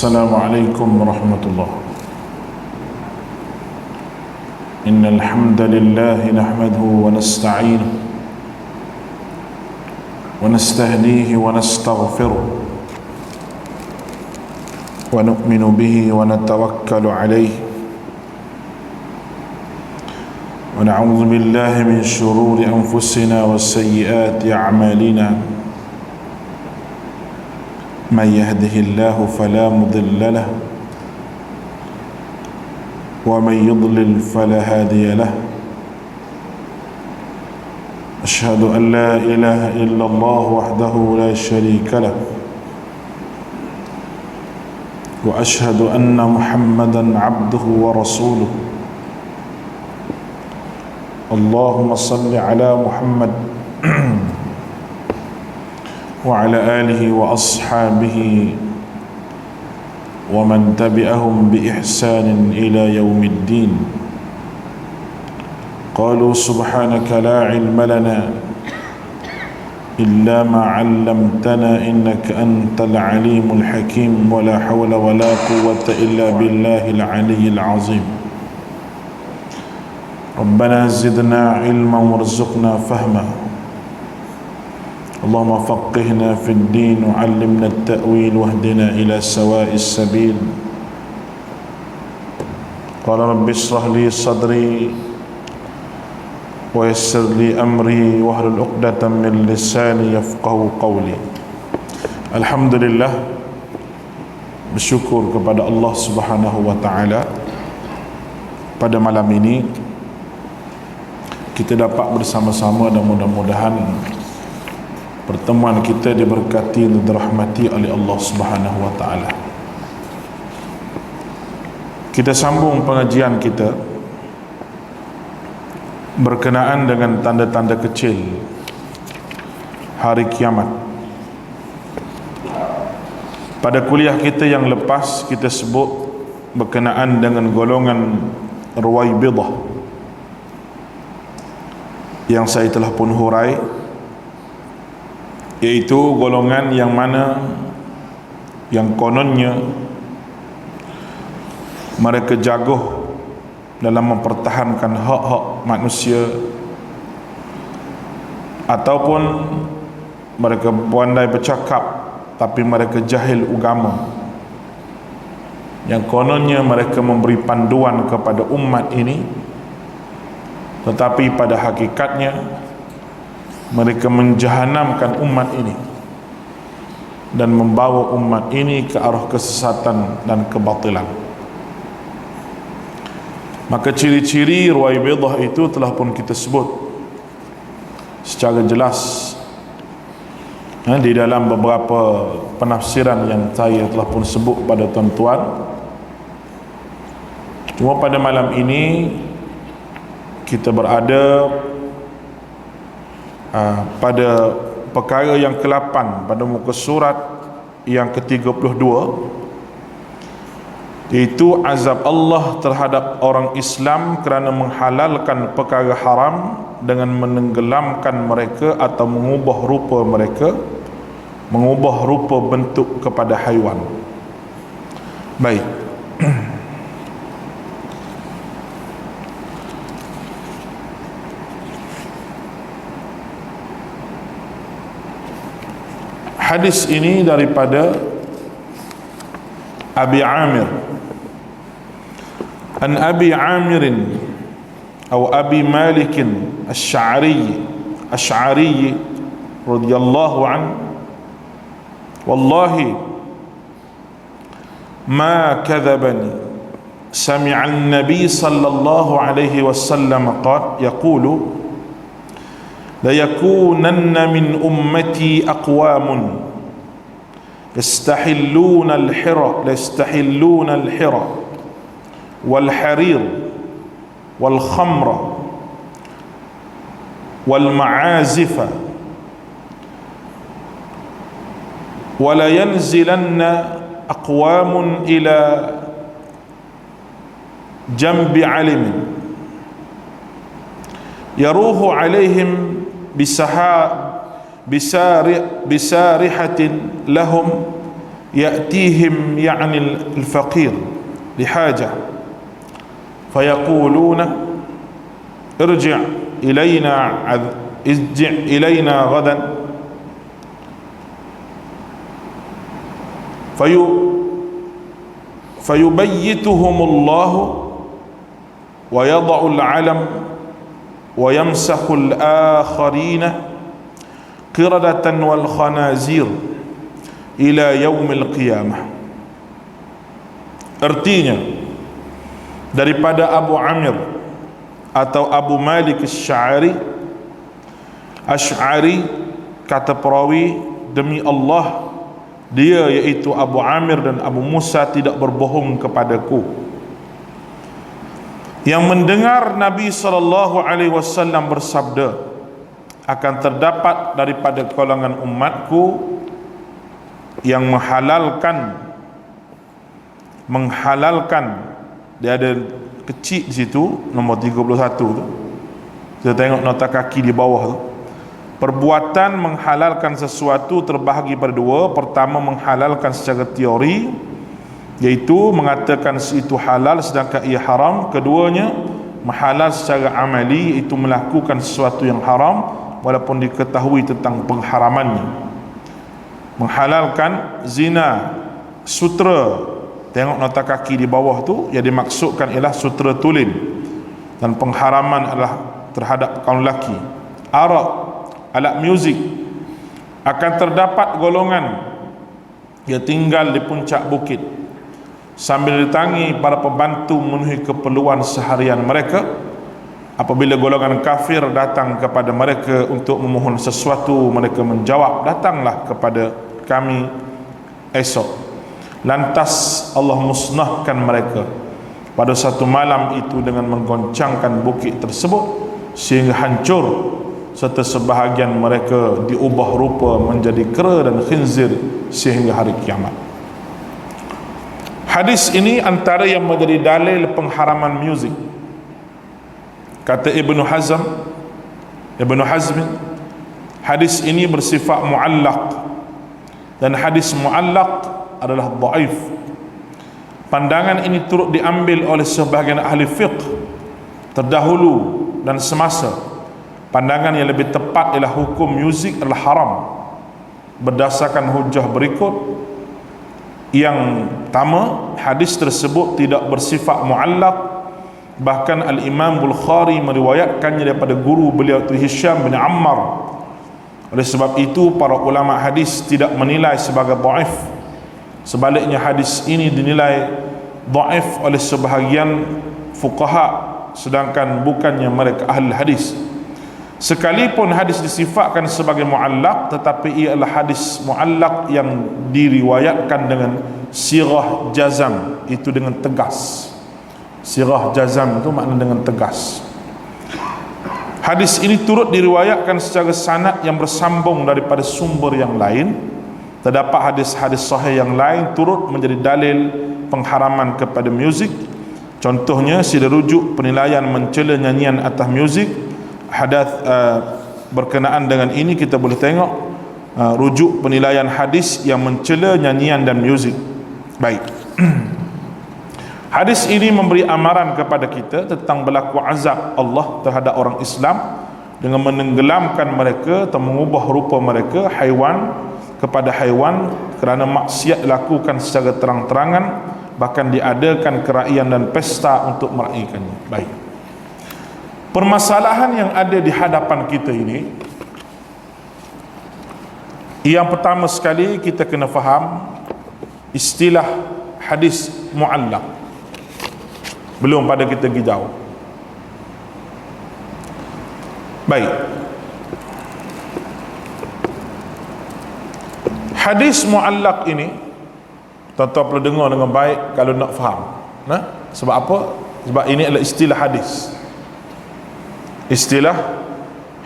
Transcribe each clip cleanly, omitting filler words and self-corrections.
السلام عليكم ورحمة الله. إن الحمد لله نحمده ونستعينه ونستهديه ونستغفره ونؤمن به ونتوكل عليه ونعوذ بالله من شرور أنفسنا وسيئات أعمالنا. من يهده الله فلا مضل له ومن يضلل فلا هادي له. أشهد أن لا إله إلا الله وحده لا شريك له وأشهد أن محمدا عبده ورسوله. اللهم صل على محمد وعلى آله وأصحابه ومن تبعهم بإحسان إلى يوم الدين. قالوا سبحانك لا علم لنا إلا ما علمتنا إنك أنت العليم الحكيم. ولا حول ولا قوة إلا بالله العلي العظيم. ربنا زدنا علما وارزقنا فهما. اللهم فقهنا في الدين وعلمنا التأويل واهدنا إلى سواء السبيل. قال رب اشرح لي صدري ويسر لي أمري واحلل عقدة من لساني يفقهوا قولي. Alhamdulillah, bersyukur kepada Allah Subhanahu wa taala, pada malam ini kita dapat bersama-sama dan mudah-mudahan pertemuan kita diberkati dan dirahmati oleh Allah Subhanahu wa taala. Kita sambung pengajian kita berkenaan dengan tanda-tanda kecil hari kiamat. Pada kuliah kita yang lepas kita sebut berkenaan dengan golongan Ruwaibidah yang saya telah pun hurai, iaitu golongan yang mana yang kononnya mereka jagoh dalam mempertahankan hak-hak manusia, ataupun mereka pandai bercakap tapi mereka jahil agama, yang kononnya mereka memberi panduan kepada umat ini, tetapi pada hakikatnya mereka menjahanamkan umat ini dan membawa umat ini ke arah kesesatan dan kebatilan. Maka ciri-ciri Ruwaibidah itu telah pun kita sebut secara jelas di dalam beberapa penafsiran yang saya telah pun sebut pada tuan-tuan. Cuma pada malam ini kita berada pada perkara yang ke-8 pada muka surat yang ke-32, iaitu azab Allah terhadap orang Islam kerana menghalalkan perkara haram dengan menenggelamkan mereka atau mengubah rupa mereka, mengubah rupa bentuk kepada haiwan. Baik. Hadis ini daripada Abi Amir, an Abi Amirin atau Abi Malikin Asy'ari radhiyallahu an, wallahi ma kadhabani sami'a an-nabi sallallahu alaihi wasallam yaqulu la yakunanna min ummati aqwamun yastahilluna al-hira wal harir wal khamra wal ma'azifa wa la yanzilanna aqwamun ila jambi alimin yaruhu alaihim بسارحة لهم يأتيهم يعني الفقير لحاجة فيقولون ارجع إلينا غدا فيبيتهم الله ويضع العلم ويمسخ الآخرين قردة والخنازير إلى يوم القيامة. Artinya daripada Abu Amir atau Abu Malik Asy'ari, kata perawi, demi Allah, dia iaitu Abu Amir dan Abu Musa tidak berbohong kepadaku, yang mendengar Nabi SAW bersabda, akan terdapat daripada kalangan umatku yang menghalalkan, dia ada kecil di situ, nombor 31 tu, kita tengok nota kaki di bawah tu, perbuatan menghalalkan sesuatu terbahagi pada dua. Pertama, menghalalkan secara teori, iaitu mengatakan itu halal sedangkan ia haram. Keduanya, menghalal secara amali, iaitu melakukan sesuatu yang haram walaupun diketahui tentang pengharamannya. Menghalalkan zina, sutera, tengok nota kaki di bawah tu, yang dimaksudkan ialah sutera tulen, dan pengharaman adalah terhadap kaum lelaki. Arak, alat muzik. Akan terdapat golongan yang tinggal di puncak bukit sambil ditangi para pembantu memenuhi keperluan seharian mereka. Apabila golongan kafir datang kepada mereka untuk memohon sesuatu, mereka menjawab, datanglah kepada kami esok. Lantas Allah musnahkan mereka pada satu malam itu dengan menggoncangkan bukit tersebut sehingga hancur, serta sebahagian mereka diubah rupa menjadi kera dan khinzir sehingga hari kiamat. Hadis ini antara yang menjadi dalil pengharaman muzik. Kata Ibnu Hazm, hadis ini bersifat muallaq, dan hadis muallaq adalah dhaif. Pandangan ini turut diambil oleh sebahagian ahli fiqh terdahulu dan semasa. Pandangan yang lebih tepat ialah hukum muzik adalah haram berdasarkan hujah berikut. Yang pertama, hadis tersebut tidak bersifat muallaq, bahkan Al-Imam Bukhari meriwayatkannya daripada guru beliau itu Hisham bin Ammar. Oleh sebab itu para ulama hadis tidak menilai sebagai dhaif. Sebaliknya hadis ini dinilai dhaif oleh sebahagian fuqaha, sedangkan bukannya mereka ahli hadis. Sekalipun hadis disifatkan sebagai muallaq, tetapi ia adalah hadis muallaq yang diriwayatkan dengan sirah jazam, itu dengan tegas. Sirah jazam itu makna dengan tegas. Hadis ini turut diriwayatkan secara sanad yang bersambung daripada sumber yang lain. Terdapat hadis-hadis sahih yang lain turut menjadi dalil pengharaman kepada muzik. Contohnya, sila rujuk penilaian mencela nyanyian atas muzik. Hadis berkenaan dengan ini kita boleh tengok rujuk penilaian hadis yang mencela nyanyian dan muzik. Baik. Hadis ini memberi amaran kepada kita tentang berlaku azab Allah terhadap orang Islam dengan menenggelamkan mereka atau mengubah rupa mereka kepada haiwan kerana maksiat dilakukan secara terang-terangan, bahkan diadakan keraian dan pesta untuk meraihkannya. Baik. Permasalahan yang ada di hadapan kita ini, yang pertama sekali kita kena faham istilah hadis muallaq. Belum pada kita pergi jauh. Baik. Hadis muallaq ini tuan-tuan perlu dengar dengan baik kalau nak faham. Sebab apa? Sebab ini adalah istilah hadis. Istilah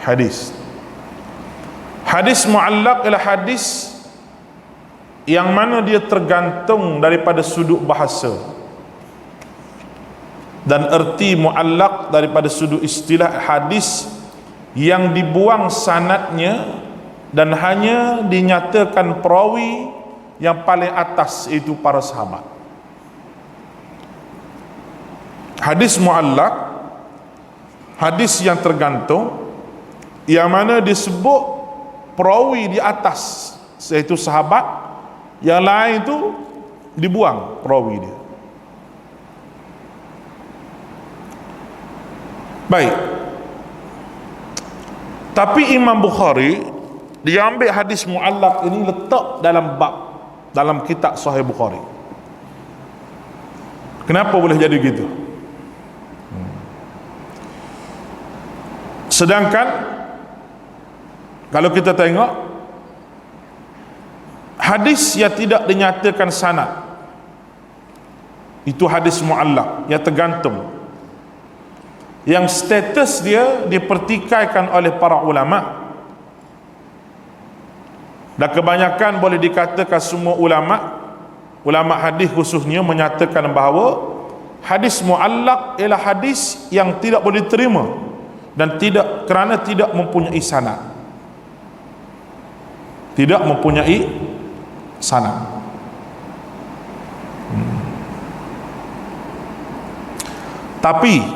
hadis. Hadis muallaq ialah hadis yang mana dia tergantung daripada sudut bahasa, dan erti muallaq daripada sudut istilah hadis yang dibuang sanadnya dan hanya dinyatakan perawi yang paling atas, iaitu para sahabat. Hadis muallaq, hadis yang tergantung, yang mana disebut perawi di atas, iaitu sahabat, yang lain itu dibuang perawi dia. Baik. Tapi Imam Bukhari dia ambil hadis muallaq ini letak dalam bab, dalam kitab Sahih Bukhari. Kenapa boleh jadi gitu? Sedangkan kalau kita tengok hadis yang tidak dinyatakan sanad, itu hadis muallaq yang tergantung, yang status dia dipertikaikan oleh para ulama, dan kebanyakan boleh dikatakan semua ulama hadis khususnya menyatakan bahawa hadis muallaq ialah hadis yang tidak boleh diterima dan kerana tidak mempunyai sanad. Tidak mempunyai sanad. Tapi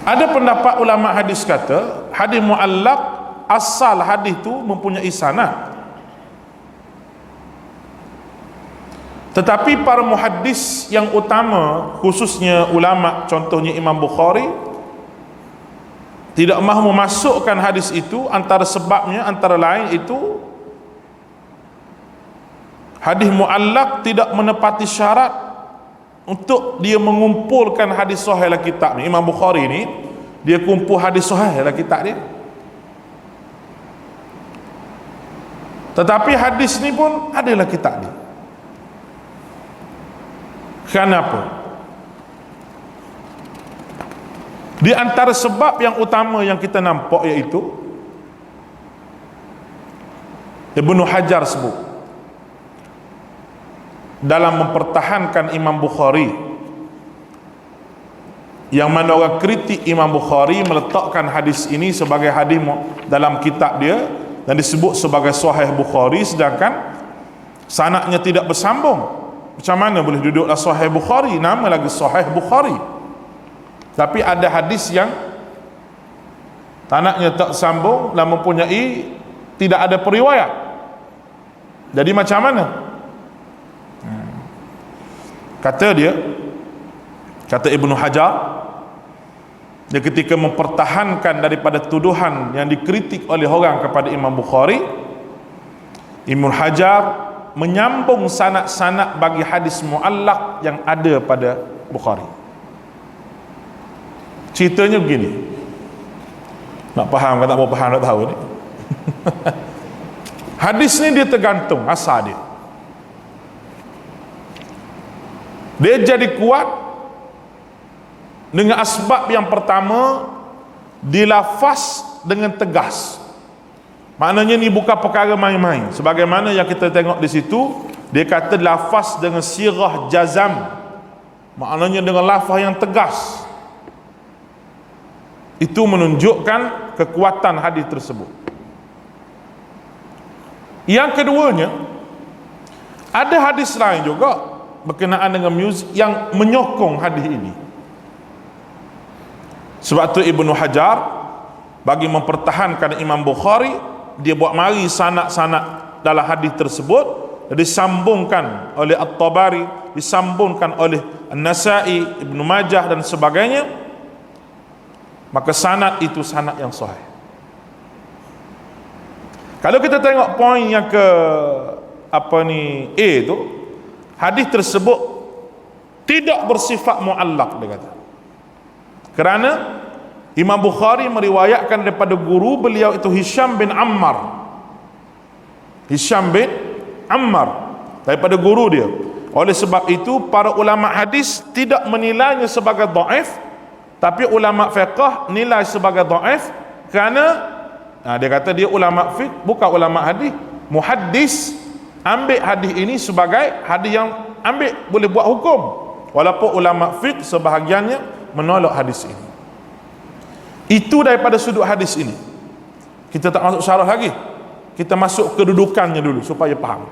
ada pendapat ulama hadis kata hadis muallaq asal hadis tu mempunyai sanad. Tetapi para muhaddis yang utama, khususnya ulama contohnya Imam Bukhari, tidak mahu memasukkan hadis itu. Antara sebabnya, antara lain itu, hadis muallaq tidak menepati syarat untuk dia mengumpulkan hadis sahih dalam kitab ni. Imam Bukhari ni dia kumpul hadis sahih dalam kitab dia. Tetapi hadis ni pun adalah kitab dia. Kenapa? Di antara sebab yang utama yang kita nampak iaitu Ibnu Hajar sebut dalam mempertahankan Imam Bukhari, yang mana orang kritik Imam Bukhari meletakkan hadis ini sebagai hadis dalam kitab dia dan disebut sebagai Sahih Bukhari, sedangkan sanadnya tidak bersambung. Macam mana boleh duduklah Sahih Bukhari, nama lagi Sahih Bukhari, tapi ada hadis yang sanadnya tak sambung dan mempunyai tidak ada periwayat. Jadi macam mana? Kata Ibnu Hajar, dia ketika mempertahankan daripada tuduhan yang dikritik oleh orang kepada Imam Bukhari, Ibnu Hajar menyambung sanad-sanad bagi hadis muallaq yang ada pada Bukhari. Ceritanya begini, nak faham ke tak mau faham, tak tahu ni. Hadis ni dia tergantung asal dia. Dia jadi kuat dengan asbab yang pertama, dilafaz dengan tegas. Maknanya ni bukan perkara main-main. Sebagaimana yang kita tengok di situ, dia kata lafaz dengan sirah jazam. Maknanya dengan lafaz yang tegas. Itu menunjukkan kekuatan hadis tersebut. Yang keduanya, ada hadis lain juga berkenaan dengan muzik yang menyokong hadis ini. Sebab tu Ibnu Hajar bagi mempertahankan Imam Bukhari, dia buat mari sanad-sanad dalam hadis tersebut disambungkan oleh At-Tabari, disambungkan oleh An-Nasa'i, Ibnu Majah dan sebagainya. Maka sanad itu sanad yang sahih. Kalau kita tengok poin yang ke A tu, hadis tersebut tidak bersifat muallaq, dia kata. Kerana Imam Bukhari meriwayatkan daripada guru beliau itu Hisham bin Ammar. Hisham bin Ammar daripada guru dia. Oleh sebab itu para ulama hadis tidak menilainya sebagai dhaif, tapi ulama fiqh nilai sebagai dhaif kerana dia kata dia ulama fiqh bukan ulama hadis. Muhaddis ambil hadis ini sebagai hadis yang boleh buat hukum, walaupun ulama fiqh sebahagiannya menolak hadis ini. Itu daripada sudut hadis ini. Kita tak masuk syarah lagi. Kita masuk kedudukannya dulu supaya faham.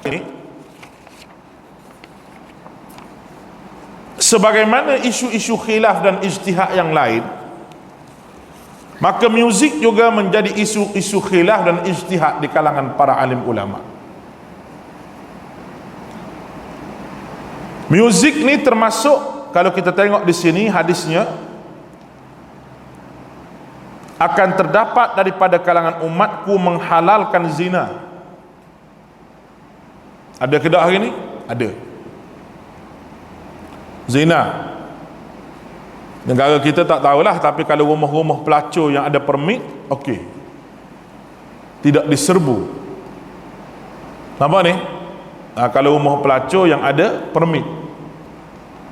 Ini sebagaimana isu-isu khilaf dan ijtihad yang lain, maka muzik juga menjadi isu-isu khilaf dan ijtihad di kalangan para alim ulama. Muzik ni termasuk, kalau kita tengok di sini hadisnya, akan terdapat daripada kalangan umatku menghalalkan zina. Ada ke tak hari ni? Ada. Zina. Negara kita tak tahulah, tapi kalau rumah-rumah pelacur yang ada permit, okey, tidak diserbu. Nampak ni? Kalau rumah pelacur yang ada permit,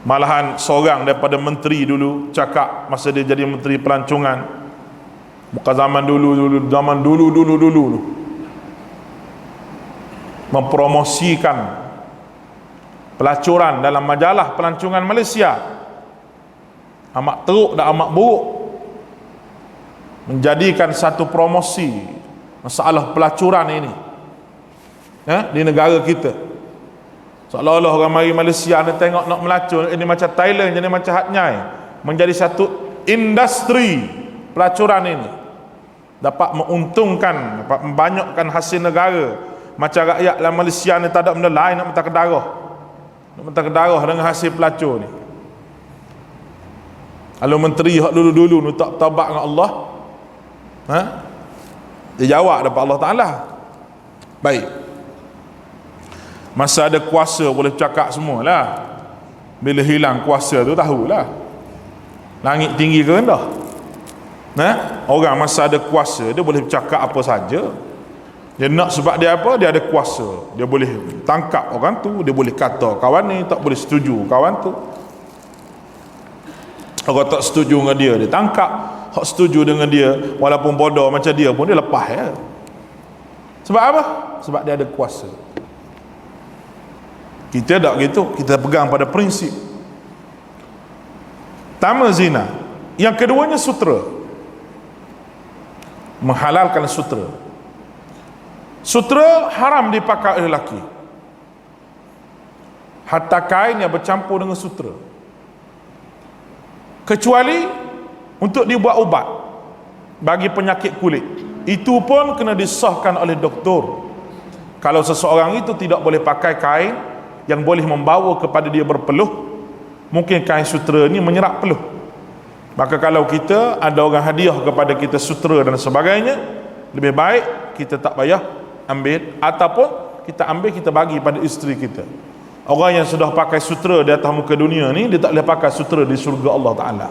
malahan seorang daripada menteri dulu cakap masa dia jadi menteri pelancongan, bukan zaman dulu, mempromosikan pelacuran dalam majalah pelancongan Malaysia, amat teruk dan amat buruk, menjadikan satu promosi masalah pelacuran ini di negara kita. Seolah-olah orang mari Malaysia ni tengok nak melacur, ini macam Thailand, jadi macam Hatnyai, menjadi satu industri pelacuran ini, dapat menguntungkan, dapat membanyakkan hasil negara. Macam rakyat dalam Malaysia ni tak ada benda lain nak minta kedarah, nak minta kedarah dengan hasil pelacur ni. Kalau menteri hak dulu-dulu ni tak taubat dengan Allah, dia jawab dapat Allah Ta'ala. Baik, masa ada kuasa boleh cakap semualah. Bila hilang kuasa tu tahulah langit tinggi ke rendah. Orang masa ada kuasa dia boleh cakap apa saja. Dia nak sebab dia apa? Dia ada kuasa. Dia boleh tangkap orang tu, dia boleh kata kawan ni tak boleh setuju kawan tu. Orang tak setuju dengan dia, dia tangkap. Hak setuju dengan dia, walaupun bodoh macam dia pun dia lepas ya. Sebab apa? Sebab dia ada kuasa. Kita tak gitu, kita pegang pada prinsip. Pertama zina, yang keduanya sutera. Menghalalkan sutera. Sutera haram dipakai oleh lelaki, hatta kain yang bercampur dengan sutera, kecuali untuk dibuat ubat bagi penyakit kulit. Itu pun kena disahkan oleh doktor. Kalau seseorang itu tidak boleh pakai kain yang boleh membawa kepada dia berpeluh, mungkin kain sutera ni menyerap peluh, maka kalau kita ada orang hadiah kepada kita sutera dan sebagainya, lebih baik kita tak payah ambil, ataupun kita ambil, kita bagi pada isteri kita. Orang yang sudah pakai sutera di atas muka dunia ni, dia tak boleh pakai sutera di surga Allah Ta'ala.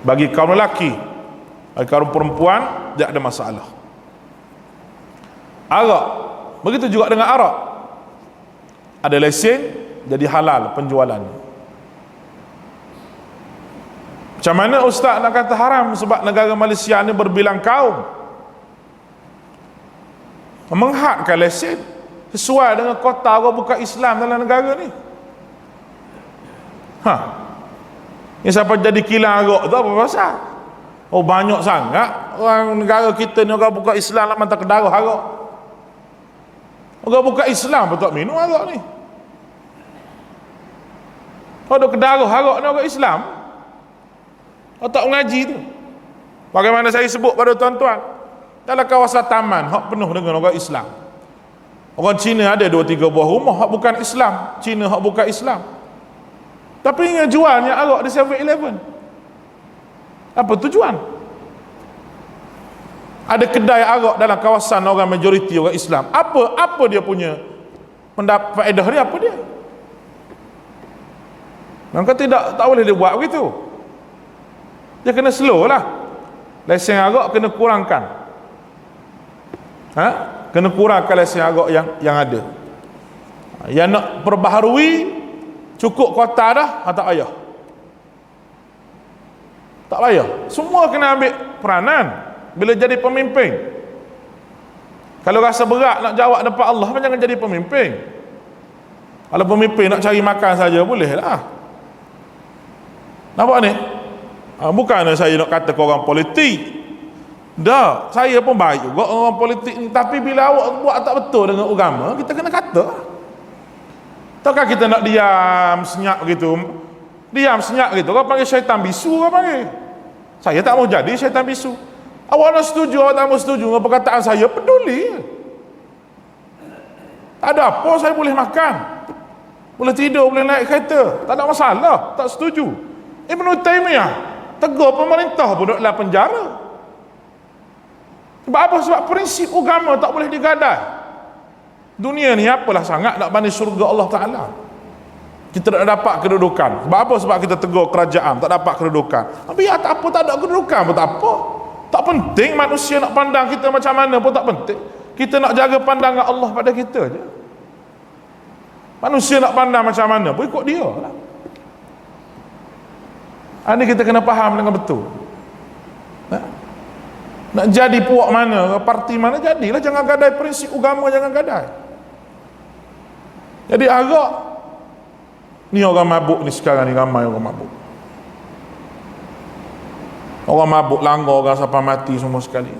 Bagi kaum lelaki, bagi kaum perempuan, dia ada masalah. Arak, begitu juga dengan arak, ada lesen, jadi halal penjualannya. Macam mana ustaz nak kata haram? Sebab negara Malaysia ni berbilang kaum, menghadkan lesen sesuai dengan kota orang bukan Islam dalam negara ni. Ini siapa jadi kilang arak tu apa pasal? Oh, banyak sangat orang negara kita ni orang bukan Islam nak mantap kedarah arak. Orang bukan Islam pun tak minum arak ni. Ada kedarah arak ni orang Islam, orang tak mengaji tu. Bagaimana saya sebut pada tuan-tuan, dalam kawasan taman hak penuh dengan orang Islam. Orang Cina ada 2-3 buah rumah hak bukan Islam, Cina hak bukan Islam, tapi yang jualnya arak di 7-Eleven. Apa tujuan? Ada kedai arak dalam kawasan orang majoriti orang Islam. Apa dia punya pendapat faedah dia? Apa dia? Maka tak boleh dia buat begitu. Dia kena slow lah. Lesen arak kena kurangkan. Kena kurangkan lesen arak yang ada. Yang nak perbaharui cukup kota dah, tak payah. Tak payah. Semua kena ambil peranan bila jadi pemimpin. Kalau rasa berat nak jawab depan Allah, jangan jadi pemimpin. Kalau pemimpin nak cari makan saja boleh lah. Nampak ni? Bukan saya nak kata ke orang politik. Dah, saya pun baik juga orang politik ni. Tapi bila awak buat tak betul dengan agama, kita kena kata. Takkan kita nak diam senyap gitu. Diam senyap gitu. Kau panggil syaitan bisu, kau panggil. Saya tak mau jadi syaitan bisu. Awak nak setuju, awak tak mau setuju dengan perkataan saya, peduli. Tak ada apa, saya boleh makan, boleh tidur, boleh naik kereta, tak ada masalah. Tak setuju. Ibn Taymiyah tegur pemerintah pun duduk dalam penjara. Sebab apa? Sebab prinsip agama tak boleh digadai. Dunia ni apalah sangat nak banding syurga Allah Ta'ala. Kita tak dapat kedudukan. Sebab apa? Sebab kita tegur kerajaan, tak dapat kedudukan. Biar tak apa, tak ada kedudukan pun tak apa. Tak penting manusia nak pandang kita macam mana pun tak penting. Kita nak jaga pandangan Allah pada kita je. Manusia nak pandang macam mana pun ikut dia lah. Ini kita kena faham dengan betul. Nak jadi puak mana, parti mana, jadilah. Jangan gadai prinsip agama, jangan gadai. Jadi agak ni orang mabuk ni sekarang ni, ramai orang mabuk. Orang mabuk langgar orang sampai mati semua sekali.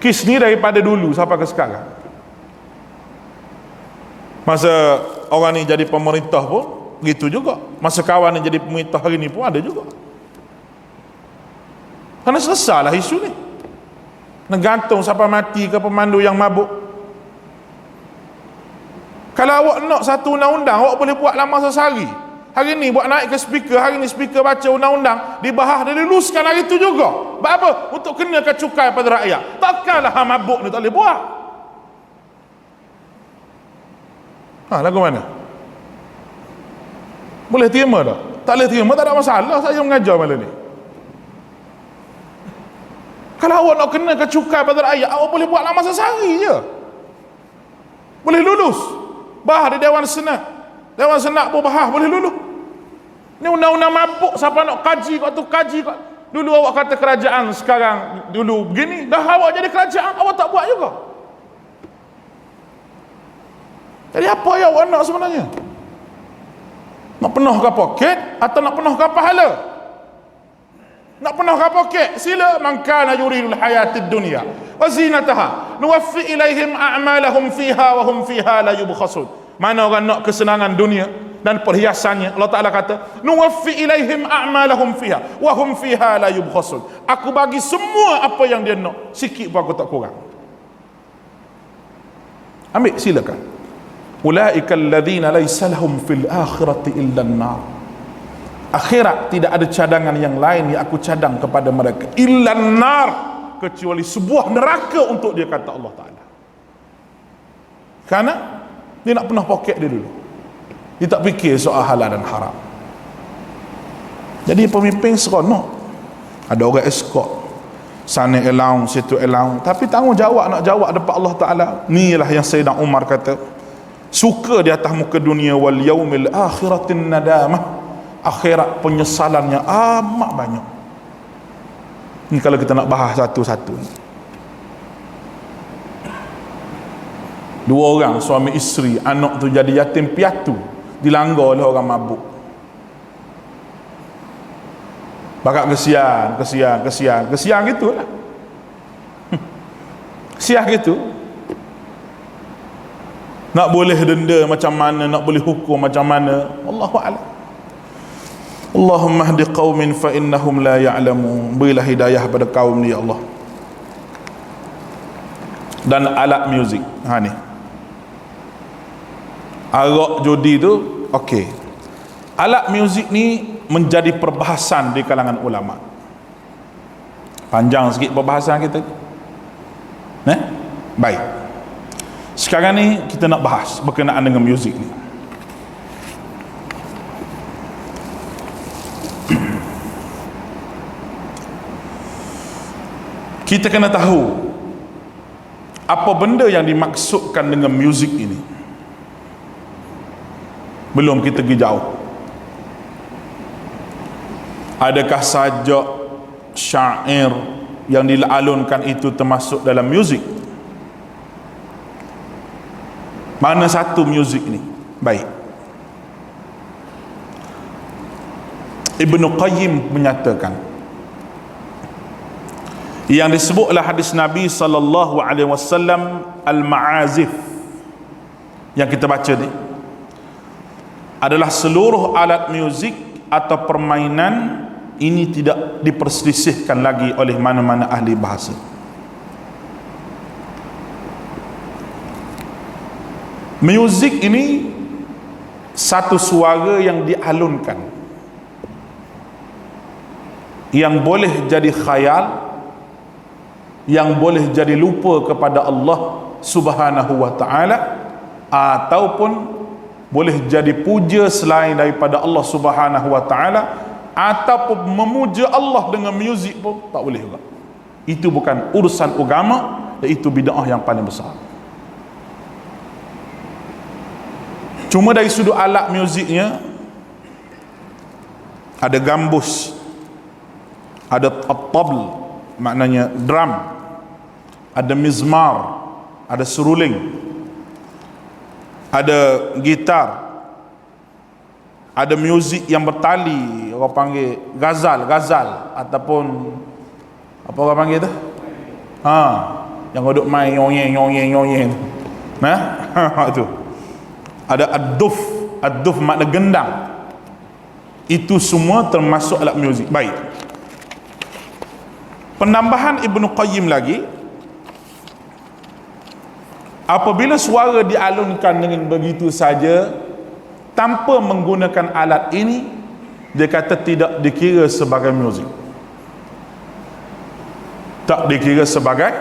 Kes ni daripada dulu sampai ke sekarang. Masa orang ni jadi pemerintah pun begitu juga. Masa kawan ni jadi pemerintah hari ni pun ada juga. Kerana selesailah isu ni. Negantung sampai mati ke pemandu yang mabuk. Kalau awak nak satu undang-undang, awak boleh buat lama sehari. Hari ni buat naik ke speaker, hari ni speaker baca undang-undang, dibahas dan diluluskan hari tu juga. Sebab apa? Untuk kenakan cukai pada rakyat. Takkanlah hang mabuk ni tak boleh buat. Lagu mana? Boleh terima tak? Tak boleh terima, tak ada masalah. Saya mengajar malam ni. Kalau awak nak kenakan cukai pada rakyat, awak boleh buat lama sehari je. Boleh lulus. Bahas di Dewan Senat. Dewan Senat pun bahas, boleh lulus. Ni undang-undang mabuk, siapa nak kaji kat tu, kaji kat. Dulu awak kata kerajaan, sekarang dulu begini. Dah awak jadi kerajaan, awak tak buat juga. Jadi apa yang awak nak sebenarnya? Nak penuhkan poket atau nak penuhkan pahala? Nak penuhkan poket, sila. Man kana yuridul hayatid dunya wa zinataha nuwaffi ilaihim a'malahum fiha wa hum fiha la yubkhasun. Mana orang nak kesenangan dunia dan perhiasannya, Allah Ta'ala kata nuwaffi ilaihim a'malahum fiha wa hum fiha la yubkhasun. Aku bagi semua apa yang dia nak, sikit pun aku tak kurang. Ambil, silakan. Ulaika alladhina laysa lahum fil akhirati illa an-nar. Akhirat tidak ada cadangan yang lain yang aku cadang kepada mereka, illa an-nar, kecuali sebuah neraka untuk dia, kata Allah Ta'ala. Karena dia nak penuh poket dia dulu. Dia tak fikir soal halal dan haram. Jadi pemimpin seronok. Ada orang escort, sana allowance, situ allowance, tapi tanggungjawab nak jawab depan Allah Ta'ala. Inilah yang Sayyidina Umar kata, suka di atas muka dunia, wal yaumil akhiratin nadamah, akhirat penyesalannya amat banyak. Ini kalau kita nak bahas satu-satu. Dua orang, suami isteri, anak tu jadi yatim piatu, dilanggar oleh orang mabuk. Bakal kesian gitulah. Kesian gitu. Nak boleh denda macam mana, nak boleh hukum macam mana, Allahu a'lam. Allahumma hdi qaumin fa innahum la ya'lamun. Berilah hidayah pada kaum ni ya Allah. Dan alat muzik, ni arak judi tu, okey. Alat muzik ni menjadi perbahasan di kalangan ulama. Panjang sikit perbahasan kita. Baik. Sekarang ni kita nak bahas berkenaan dengan muzik ni. Kita kena tahu apa benda yang dimaksudkan dengan muzik ini. Belum kita pergi jauh. Adakah sajak, syair yang dialunkan itu termasuk dalam muzik? Mana satu muzik ni? Baik. Ibnu Qayyim menyatakan, yang disebutlah hadis Nabi sallallahu alaihi wasallam al-ma'azif yang kita baca ni adalah seluruh alat muzik atau permainan. Ini tidak diperselisihkan lagi oleh mana-mana ahli bahasa. Muzik ini satu suara yang dialunkan, yang boleh jadi khayal, yang boleh jadi lupa kepada Allah Subhanahu wa ta'ala, ataupun boleh jadi puja selain daripada Allah Subhanahu wa ta'ala, ataupun memuja Allah dengan muzik pun tak boleh juga. Itu bukan urusan agama, dan itu bid'ah yang paling besar. Cuma dari sudut alat muziknya, ada gambus, ada at-tabl, maknanya drum, ada mizmar, ada seruling, ada gitar, ada muzik yang bertali, orang panggil gazal ataupun apa orang panggil tu? Yang duduk main nyonyeng. Nah, tu. Ada ad-duf makna gendang. Itu semua termasuk alat muzik. Baik. Penambahan Ibnu Qayyim lagi, apabila suara dialunkan dengan begitu saja tanpa menggunakan alat ini, dia kata tidak dikira sebagai muzik. Tak dikira sebagai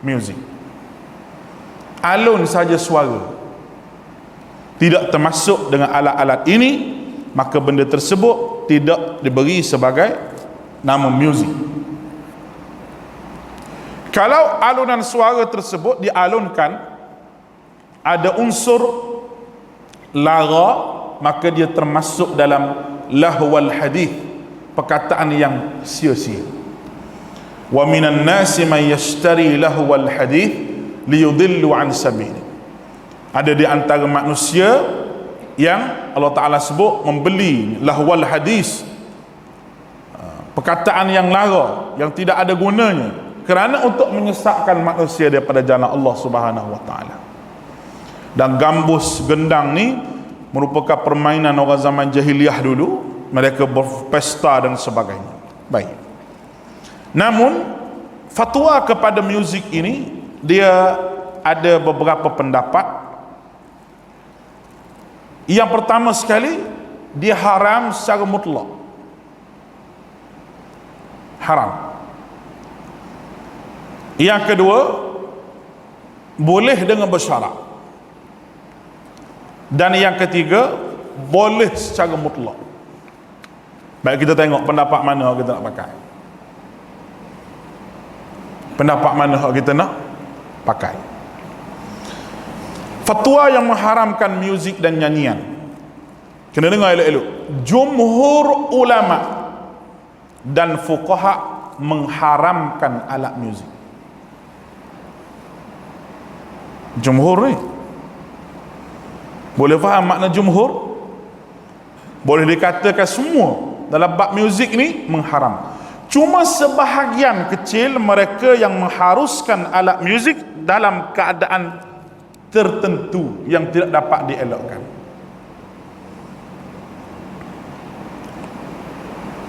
muzik. Alun saja suara, tidak termasuk dengan alat-alat ini, maka benda tersebut tidak diberi sebagai nama muzik. Kalau alunan suara tersebut dialunkan ada unsur lara, maka dia termasuk dalam lahwal hadith, perkataan yang sia-sia. Wa minan nasi man yashtari lahwal hadith liyudillu an sabili. Ada di antara manusia yang Allah Ta'ala sebut membeli lahwal hadis, perkataan yang lara, yang tidak ada gunanya, kerana untuk menyesatkan manusia daripada jalan Allah Subhanahu wa Ta'ala. Dan gambus gendang ni merupakan permainan orang zaman jahiliyah dulu, mereka berpesta dan sebagainya. Baik. Namun fatwa kepada muzik ini, dia ada beberapa pendapat. Yang pertama sekali, dia haram secara mutlak. Haram. Yang kedua, boleh dengan bersyarat. Dan yang ketiga, boleh secara mutlak. Baik, kita tengok pendapat mana kita nak pakai. Pendapat mana kita nak pakai. Fatwa yang mengharamkan muzik dan nyanyian, kena dengar elok-elok. Jumhur ulama dan fuqaha mengharamkan alat muzik. Jumhur ni, boleh faham makna jumhur? Boleh dikatakan semua dalam bab muzik ni mengharam. Cuma sebahagian kecil mereka yang mengharuskan alat muzik dalam keadaan tertentu yang tidak dapat dielakkan.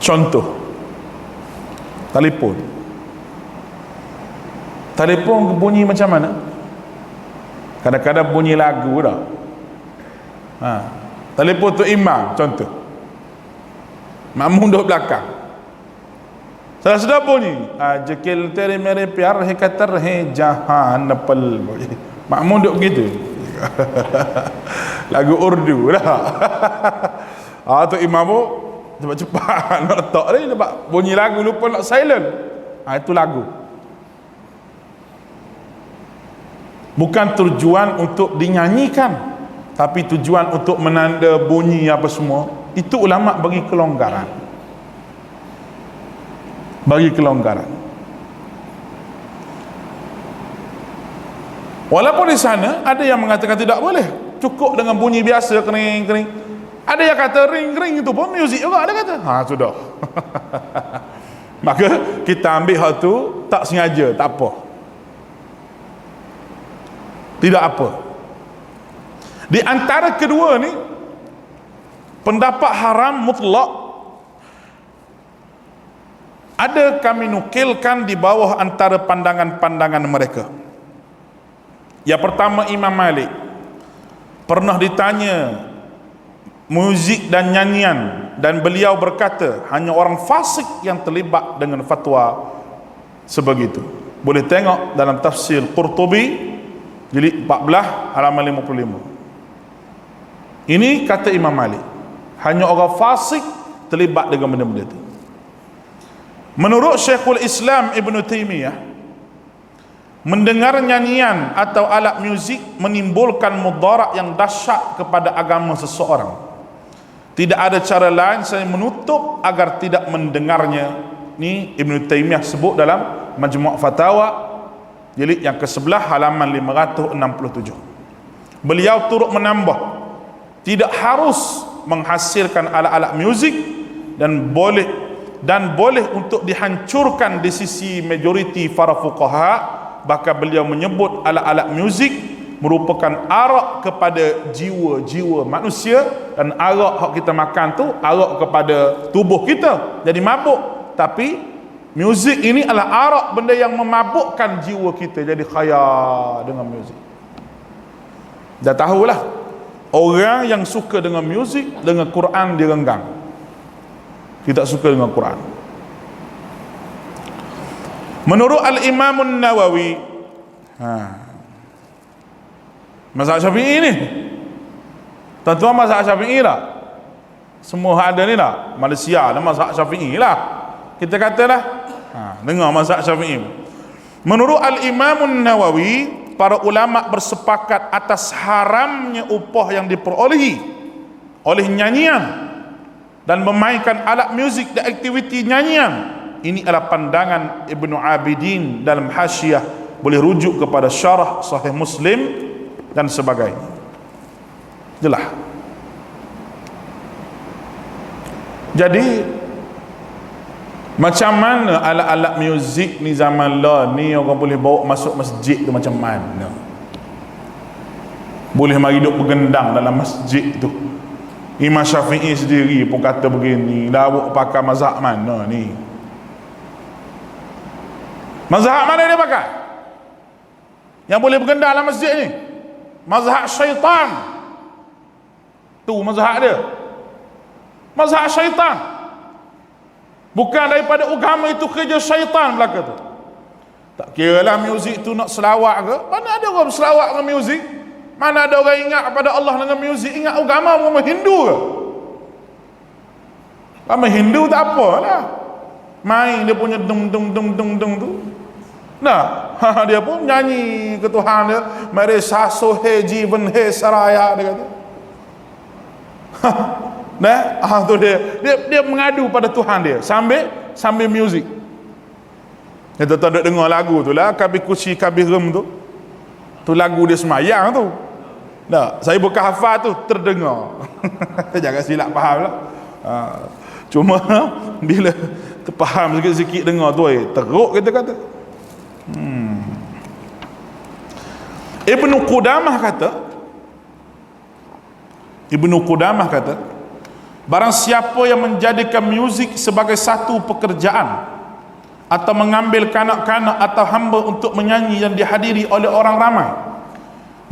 Contoh, telefon. Telefon bunyi macam mana? Kadang-kadang bunyi lagu dah. Telefon tu imam, contoh. Makmum duduk belakang. Sudah bunyi, jekil tere mere pyar hai katar hai jahan napal. Makmum duduk begitu. Lagu Urdu dah. Tu imam tu cepat-cepat nak letak ni, sebab bunyi lagu lupa nak silent. Itu lagu. Bukan tujuan untuk dinyanyikan, tapi tujuan untuk menanda bunyi apa semua. Itu ulama bagi kelonggaran. Bagi kelonggaran. Walaupun di sana ada yang mengatakan tidak boleh. cukup dengan bunyi biasa, kering. Ada yang kata ring itu pun muzik juga, ada kata. Sudah. Maka kita ambil hal tu tak sengaja, tak apa. Tidak apa. Di antara kedua ni, pendapat haram mutlak ada kami nukilkan di bawah antara pandangan-pandangan mereka. Yang pertama, Imam Malik pernah ditanya muzik dan nyanyian, dan beliau berkata hanya orang fasik yang terlibat dengan fatwa sebegitu. Boleh tengok dalam tafsir Qurtubi jilid 14 halaman 55. Ini kata Imam Malik, hanya orang fasik terlibat dengan benda-benda itu. Menurut Syekhul Islam Ibn Taymiyah, mendengar nyanyian atau alat muzik menimbulkan mudarat yang dahsyat kepada agama seseorang. Tidak ada cara lain selain menutup agar tidak mendengarnya. Ni Ibn Taymiyah sebut dalam Majmu' Fatawa jilid yang ke-11 halaman 567. Beliau turut menambah, tidak harus menghasilkan alat-alat muzik dan boleh untuk dihancurkan di sisi majoriti para fuqaha. Bahkan beliau menyebut alat-alat muzik merupakan arak kepada jiwa-jiwa manusia, dan arak yang kita makan tu arak kepada tubuh kita jadi mabuk. Tapi muzik ini adalah arak, benda yang memabukkan jiwa kita jadi khayal dengan muzik. Dah tahulah, orang yang suka dengan muzik, dengan Quran dia renggang. Tidak suka dengan Quran. Menurut Al-Imam Nawawi, mazhab Syafi'i ni, tuan-tuan mazhab Syafi'i lah, semua ada ni lah, Malaysia lah mazhab Syafi'i lah, kita katalah, dengar mazhab Syafi'i. Menurut Al-Imam Nawawi, para ulama bersepakat atas haramnya upah yang diperolehi oleh nyanyian dan memainkan alat muzik dan aktiviti nyanyian. Ini adalah pandangan Ibnu Abidin dalam Hasyiah, boleh rujuk kepada syarah Sahih Muslim dan sebagainya. Jelas. Jadi macam mana alat-alat muzik ni zaman lah ni orang boleh bawa masuk masjid tu, macam mana? Boleh mari duk bergendang dalam masjid tu. Imam Syafi'i sendiri pun kata begini, dah awak pakai mazhab mana ni? Mazhab mana dia pakai yang boleh bergendang dalam masjid ni? Mazhab syaitan. Tu mazhab dia, mazhab syaitan. Bukan daripada agama, itu kerja syaitan belaka tu. Tak kira lah muzik tu nak selawat ke, mana ada orang selawat dengan muzik? Mana ada orang ingat kepada Allah dengan muzik? Ingat agama agama Hindu ke? Agama Hindu tak apalah, main dia punya dung tu. Nah, dia pun nyanyi ke Tuhan dia, mari saso he jivan he saraya, dia kata. Nah, tu dia mengadu pada Tuhan dia sambil muzik. Dia tak dengar lagu tu lah, Kabi Kusi Kabi Rem tu lagu dia semayang tu. Nah, saya bukan hafal tu, terdengar. Jangan silap faham lah. Cuma bila terfaham sikit-sikit dengar tu, teruk kita kata. Ibnu Qudamah kata, barang siapa yang menjadikan muzik sebagai satu pekerjaan atau mengambil kanak-kanak atau hamba untuk menyanyi yang dihadiri oleh orang ramai,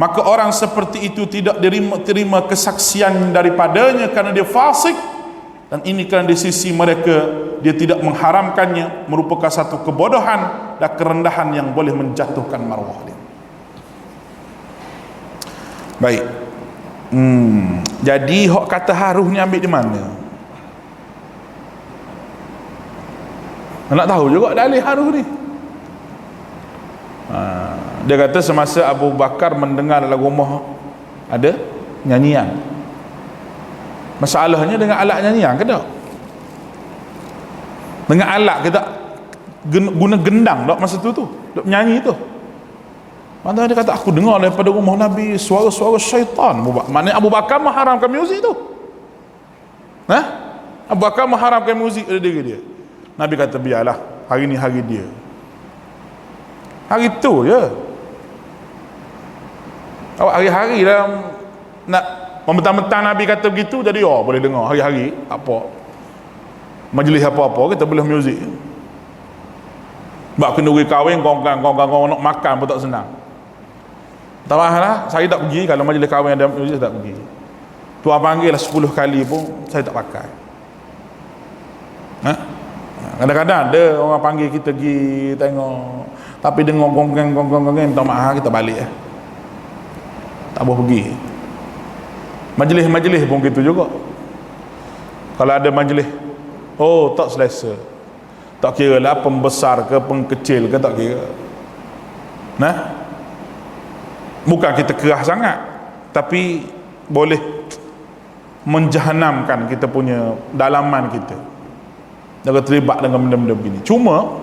maka orang seperti itu tidak terima kesaksian daripadanya kerana dia fasik, dan ini kerana di sisi mereka dia tidak mengharamkannya, merupakan satu kebodohan dan kerendahan yang boleh menjatuhkan maruah dia. Baik. Jadi hak kata haruh ni ambil di mana? Nak tahu juga dalil haruh ni. Dia kata semasa Abu Bakar mendengar dalam rumah ada nyanyian. Masalahnya dengan alat nyanyian ke tak? Dengan alat kita guna gendang tak masa tu duk nyanyi tu? Mana dia kata, aku dengar daripada rumah Nabi suara-suara syaitan. Maknanya Abu Bakar mengharamkan muzik tu. Abu Bakar mengharamkan muzik pada diri dia. Nabi kata, biarlah, hari ni hari dia. Hari tu je. Awak hari-hari dalam nak mentang-mentang Nabi kata begitu, jadi boleh dengar hari-hari apa majlis apa-apa kita boleh muzik. Bak kenduri kahwin kongkang nak makan pun tak senang. Tak lah, saya tak pergi. Kalau majlis kahwin ada muzik, saya tak pergi. Tuan panggil lah 10 kali pun saya tak pakai. Kadang-kadang ada orang panggil kita pergi tengok, tapi dengar gonggang minta maaf, kita balik tak boleh pergi. Majlis-majlis pun gitu juga. Kalau ada majlis, tak selesa, tak kira lah pembesar ke pengkecil ke, tak kira. Bukan kita kerah sangat, tapi boleh menjahanamkan kita punya dalaman kita jangan terlibat dengan benda-benda begini. Cuma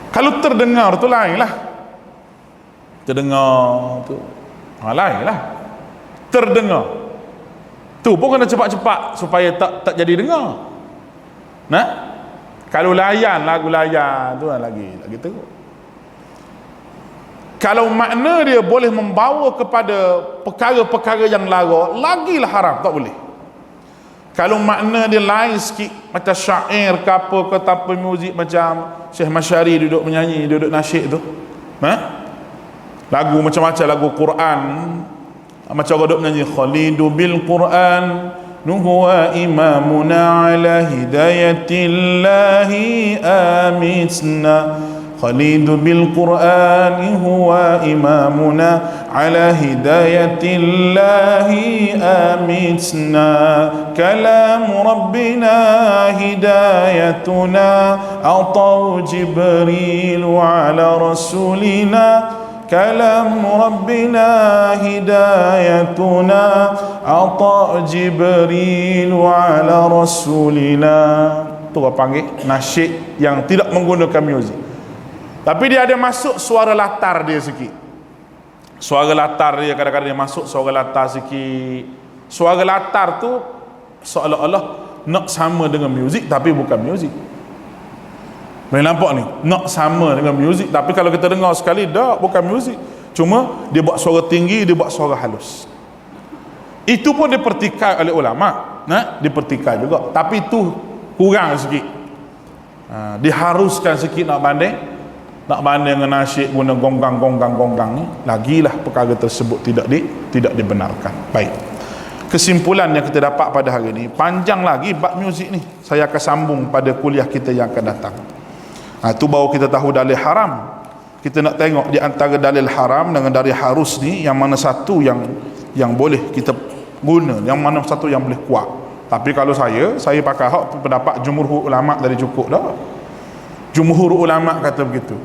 kalau terdengar tu lain lah. Terdengar tu lain lah. Terdengar tu pun kena cepat-cepat supaya tak jadi dengar. Kalau layan, lagu layan tu lagi teruk. Kalau makna dia boleh membawa kepada perkara-perkara yang lara, lagilah haram, tak boleh. Kalau makna dia lain sikit, macam syair ke apa ke, tanpa muzik, macam Syekh Masyari duduk menyanyi, duduk nasyid tu, lagu macam-macam, lagu Quran, macam orang duduk menyanyi, Khalidu bil Quran nuhuwa imamuna ala hidayatillahi amitna. خليد بالقرآن هو إمامنا على هداية الله آمتنا كلام ربنا هدايتنا أعطاه جبريل على رسولنا كلام ربنا هدايتنا أعطاه جبريل على رسولنا. Tu orang panggil nasyid yang tidak menggunakan muzik. Tapi dia ada masuk suara latar dia sikit. Suara latar dia kadang-kadang dia masuk suara latar sikit. Suara latar tu seolah-olah nak sama dengan muzik tapi bukan muzik. Boleh nampak ni? Nak sama dengan muzik tapi kalau kita dengar sekali, dah bukan muzik. Cuma dia buat suara tinggi, dia buat suara halus. Itu pun dipertikai oleh ulama. Dipertikai juga. Tapi itu kurang sikit. Diharuskan sikit nak banding dengan nasyid guna gonggang ni, lagilah perkara tersebut tidak dibenarkan. Baik, kesimpulan yang kita dapat pada hari ini, panjang lagi bab muzik ni, saya akan sambung pada kuliah kita yang akan datang. Tu baru kita tahu dalil haram. Kita nak tengok di antara dalil haram dengan dalil harus ni, yang mana satu yang boleh kita guna, yang mana satu yang boleh kuat. Tapi kalau saya pakai hak pendapat jumhur ulama dari cukup dah. Jumhur ulama kata begitu.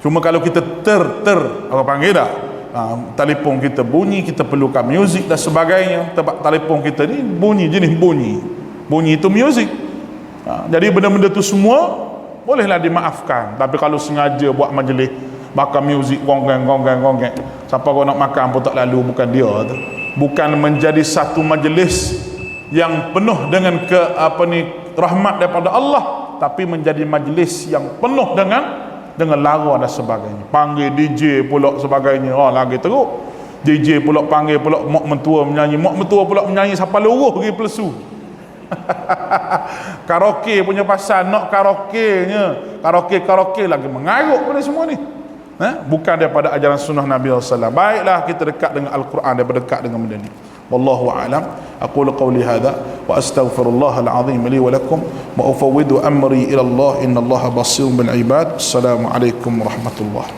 Cuma kalau kita apa panggil dah, telefon kita bunyi, kita perlukan muzik dan sebagainya, telefon kita ni bunyi, jenis bunyi itu muzik. Jadi benda-benda tu semua bolehlah dimaafkan. Tapi kalau sengaja buat majlis bakar muzik, gonggeng, siapa kau nak makan pun tak lalu, bukan dia tu. Bukan menjadi satu majlis yang penuh dengan rahmat daripada Allah, tapi menjadi majlis yang penuh dengan lara dan sebagainya. Panggil DJ pula sebagainya, lagi teruk. DJ pula panggil pula mak mentua menyanyi, siapa luruh pergi pelesu. Karaoke punya pasal, nak karaoke lagi mengaruk pada semua ni. Bukan daripada ajaran sunnah Nabi SAW. Baiklah kita dekat dengan Al-Quran daripada dekat dengan benda ni. Wallahu a'lam. Aqulu qawli hadha wa astaghfirullah al-azim li wa lakum wa ufawwidu amri ila Allah innallaha basirun bil ibad. Assalamualaikum warahmatullahi